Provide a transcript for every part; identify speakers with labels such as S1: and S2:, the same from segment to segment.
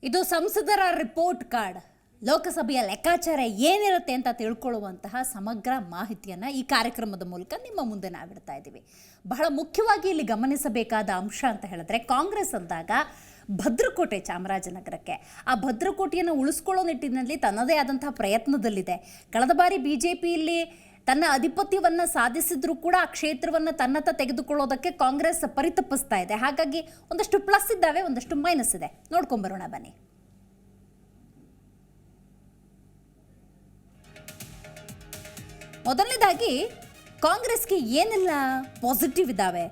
S1: ಇದು ಸಂಸದರ report card. ಲೋಕಸಭೆಯ ಲೆಕ್ಕಾಚಾರ ಏನಿರುತ್ತೆ ಅಂತ ತಿಳ್ಕೊಳ್ಳುವಂತಹ ಸಮಗ್ರ ಮಾಹಿತಿಯನ್ನು ಈ ಕಾರ್ಯಕ್ರಮದ ಮೂಲಕ ನಿಮ್ಮ ಮುಂದೆ ನಾವಿಡ್ತಾ ಇದ್ದೀವಿ. ಬಹಳ ಮುಖ್ಯವಾಗಿ ಇಲ್ಲಿ ಗಮನಿಸಬೇಕಾದ ಅಂಶ ಅಂತ ಹೇಳಿದ್ರೆ, ಕಾಂಗ್ರೆಸ್ ಅಂದಾಗ ಭದ್ರಕೋಟೆ ಚಾಮರಾಜನಗರಕ್ಕೆ, ಆ ಭದ್ರಕೋಟೆಯನ್ನು ಉಳಿಸ್ಕೊಳ್ಳೋ ನಿಟ್ಟಿನಲ್ಲಿ ತನ್ನದೇ ಆದಂತಹ ಪ್ರಯತ್ನದಲ್ಲಿದೆ. ಕಳೆದ ಬಾರಿ ಬಿಜೆಪಿಯಲ್ಲಿ ತನ್ನ ಆಧಿಪತ್ಯವನ್ನು ಸಾಧಿಸಿದ್ರೂ ಕೂಡ ಆ ಕ್ಷೇತ್ರವನ್ನು ತನ್ನತ್ತ ತೆಗೆದುಕೊಳ್ಳೋದಕ್ಕೆ ಕಾಂಗ್ರೆಸ್ ಪರಿತಪಿಸ್ತಾ ಇದೆ. ಹಾಗಾಗಿ ಒಂದಷ್ಟು ಪ್ಲಸ್ ಇದ್ದಾವೆ, ಒಂದಷ್ಟು ಮೈನಸ್ ಇದೆ. ನೋಡ್ಕೊಂಬರೋಣ ಬನ್ನಿ. ಮೊದಲನೇದಾಗಿ ಕಾಂಗ್ರೆಸ್ಗೆ ಏನೆಲ್ಲ ಪಾಸಿಟಿವ್ ಇದ್ದಾವೆ.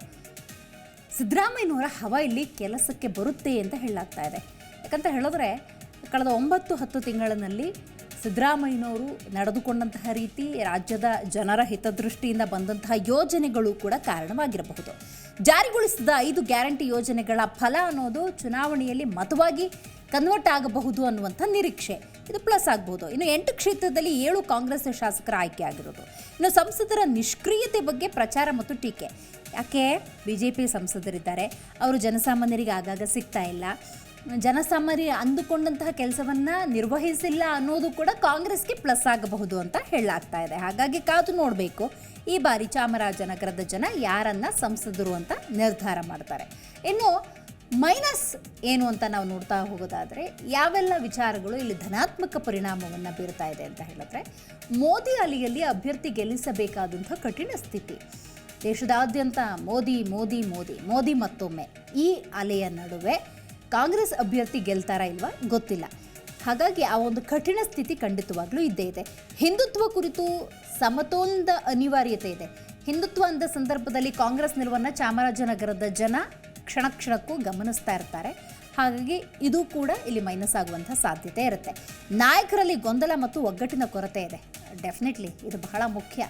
S1: ಸಿದ್ದರಾಮಯ್ಯನವರ ಹವಾ ಇಲ್ಲಿ ಕೆಲಸಕ್ಕೆ ಬರುತ್ತೆ ಅಂತ ಹೇಳಲಾಗ್ತಾ ಇದೆ. ಯಾಕಂತ ಹೇಳಿದ್ರೆ, ಕಳೆದ 9-10 ತಿಂಗಳಿನಲ್ಲಿ ಸಿದ್ದರಾಮಯ್ಯನವರು ನಡೆದುಕೊಂಡಂತಹ ರೀತಿ, ರಾಜ್ಯದ ಜನರ ಹಿತದೃಷ್ಟಿಯಿಂದ ಬಂದಂತಹ ಯೋಜನೆಗಳು ಕೂಡ ಕಾರಣವಾಗಿರಬಹುದು. ಜಾರಿಗೊಳಿಸಿದ 5 ಗ್ಯಾರಂಟಿ ಯೋಜನೆಗಳ ಫಲ ಅನ್ನೋದು ಚುನಾವಣೆಯಲ್ಲಿ ಮತವಾಗಿ ಕನ್ವರ್ಟ್ ಆಗಬಹುದು ಅನ್ನುವಂಥ ನಿರೀಕ್ಷೆ, ಇದು ಪ್ಲಸ್ ಆಗಬಹುದು. ಇನ್ನು 8 ಕ್ಷೇತ್ರದಲ್ಲಿ 7 ಕಾಂಗ್ರೆಸ್ ಶಾಸಕರ ಆಯ್ಕೆ ಆಗಿರೋದು. ಇನ್ನು ಸಂಸದರ ನಿಷ್ಕ್ರಿಯತೆ ಬಗ್ಗೆ ಪ್ರಚಾರ ಮತ್ತು ಟೀಕೆ. ಯಾಕೆ ಬಿಜೆಪಿ ಸಂಸದರಿದ್ದಾರೆ, ಅವರು ಜನಸಾಮಾನ್ಯರಿಗೆ ಆಗಾಗ ಸಿಗ್ತಾ ಇಲ್ಲ, ಜನಸಾಮಾನ್ಯರು ಅಂದುಕೊಂಡಂತಹ ಕೆಲಸವನ್ನು ನಿರ್ವಹಿಸಿಲ್ಲ ಅನ್ನೋದು ಕೂಡ ಕಾಂಗ್ರೆಸ್ಗೆ ಪ್ಲಸ್ ಆಗಬಹುದು ಅಂತ ಹೇಳಲಾಗ್ತಾ ಇದೆ. ಹಾಗಾಗಿ ಕಾದು ನೋಡಬೇಕು ಈ ಬಾರಿ ಚಾಮರಾಜನಗರದ ಜನ ಯಾರನ್ನ ಸಂಸದರು ಅಂತ ನಿರ್ಧಾರ ಮಾಡ್ತಾರೆ. ಇನ್ನು ಮೈನಸ್ ಏನು ಅಂತ ನಾವು ನೋಡ್ತಾ ಹೋಗೋದಾದರೆ, ಯಾವೆಲ್ಲ ವಿಚಾರಗಳು ಇಲ್ಲಿ ಧನಾತ್ಮಕ ಪರಿಣಾಮವನ್ನು ಬೀರ್ತಾ ಇದೆ ಅಂತ ಹೇಳಿದ್ರೆ, ಮೋದಿ ಅಲೆಯಲ್ಲಿ ಅಭ್ಯರ್ಥಿ ಗೆಲ್ಲಿಸಬೇಕಾದಂಥ ಕಠಿಣ ಸ್ಥಿತಿ. ದೇಶದಾದ್ಯಂತ ಮೋದಿ ಮೋದಿ ಮೋದಿ ಮೋದಿ ಮತ್ತೊಮ್ಮೆ, ಈ ಅಲೆಯ ನಡುವೆ ಕಾಂಗ್ರೆಸ್ ಅಭ್ಯರ್ಥಿ ಗೆಲ್ತಾರಾ ಇಲ್ವಾ ಗೊತ್ತಿಲ್ಲ. ಹಾಗಾಗಿ ಆ ಒಂದು ಕಠಿಣ ಸ್ಥಿತಿ ಖಂಡಿತವಾಗ್ಲೂ ಇದ್ದೇ ಇದೆ. ಹಿಂದುತ್ವ ಕುರಿತು ಸಮತೋಲನದ ಅನಿವಾರ್ಯತೆ ಇದೆ. ಹಿಂದುತ್ವ ಅಂದ ಸಂದರ್ಭದಲ್ಲಿ ಕಾಂಗ್ರೆಸ್ ನಿಲುವನ್ನು ಚಾಮರಾಜನಗರದ ಜನ ಕ್ಷಣಕ್ಕೂ ಗಮನಿಸ್ತಾ ಇರ್ತಾರೆ. ಹಾಗಾಗಿ ಇದು ಕೂಡ ಇಲ್ಲಿ ಮೈನಸ್ ಆಗುವಂಥ ಸಾಧ್ಯತೆ ಇರುತ್ತೆ. ನಾಯಕರಲ್ಲಿ ಗೊಂದಲ ಮತ್ತು ಒಗ್ಗಟ್ಟಿನ ಕೊರತೆ ಇದೆ. ಡೆಫಿನೆಟ್ಲಿ ಇದು ಬಹಳ ಮುಖ್ಯ.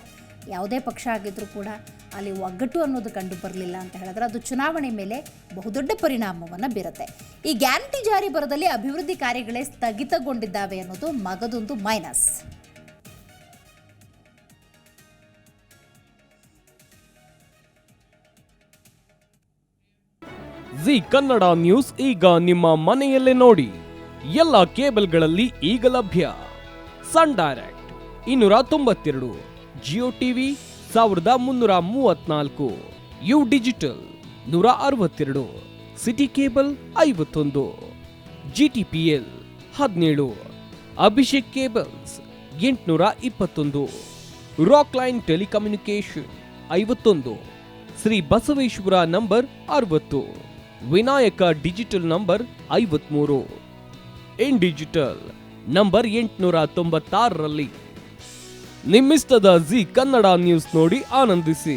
S1: ಯಾವುದೇ ಪಕ್ಷ ಆಗಿದ್ರೂ ಕೂಡ ಅಲ್ಲಿ ಒಗ್ಗಟ್ಟು ಅನ್ನೋದು ಕಂಡು ಬರಲಿಲ್ಲ ಅಂತ ಹೇಳಿದ್ರೆ ಅದು ಚುನಾವಣೆ ಮೇಲೆ ಬಹುದೊಡ್ಡ ಪರಿಣಾಮವನ್ನು ಬೀರುತ್ತೆ. ಈ ಗ್ಯಾರಂಟಿ ಜಾರಿ ಬರದಲ್ಲಿ ಅಭಿವೃದ್ಧಿ ಕಾರ್ಯಗಳೇ ಸ್ಥಗಿತಗೊಂಡಿದ್ದಾವೆ ಅನ್ನೋದು ಮಗದೊಂದು ಮೈನಸ್.
S2: ಜಿ ಕನ್ನಡ ನ್ಯೂಸ್ ಈಗ ನಿಮ್ಮ ಮನೆಯಲ್ಲೇ ನೋಡಿ. ಎಲ್ಲ ಕೇಬಲ್ಗಳಲ್ಲಿ ಈಗ ಲಭ್ಯ. Sun Direct 292, Jio TV 1334, U digital 162, city cable 51, GTPL 17, Abhishek cables 821, rock line telecommunication 51, Shri Basaveshwara number 60, Vinayaka digital number 53, in digital number 896ರಲ್ಲಿ. ನಿಮ್ಮಿಸ್ತದ ಜಿ ಕನ್ನಡ ನ್ಯೂಸ್ ನೋಡಿ ಆನಂದಿಸಿ.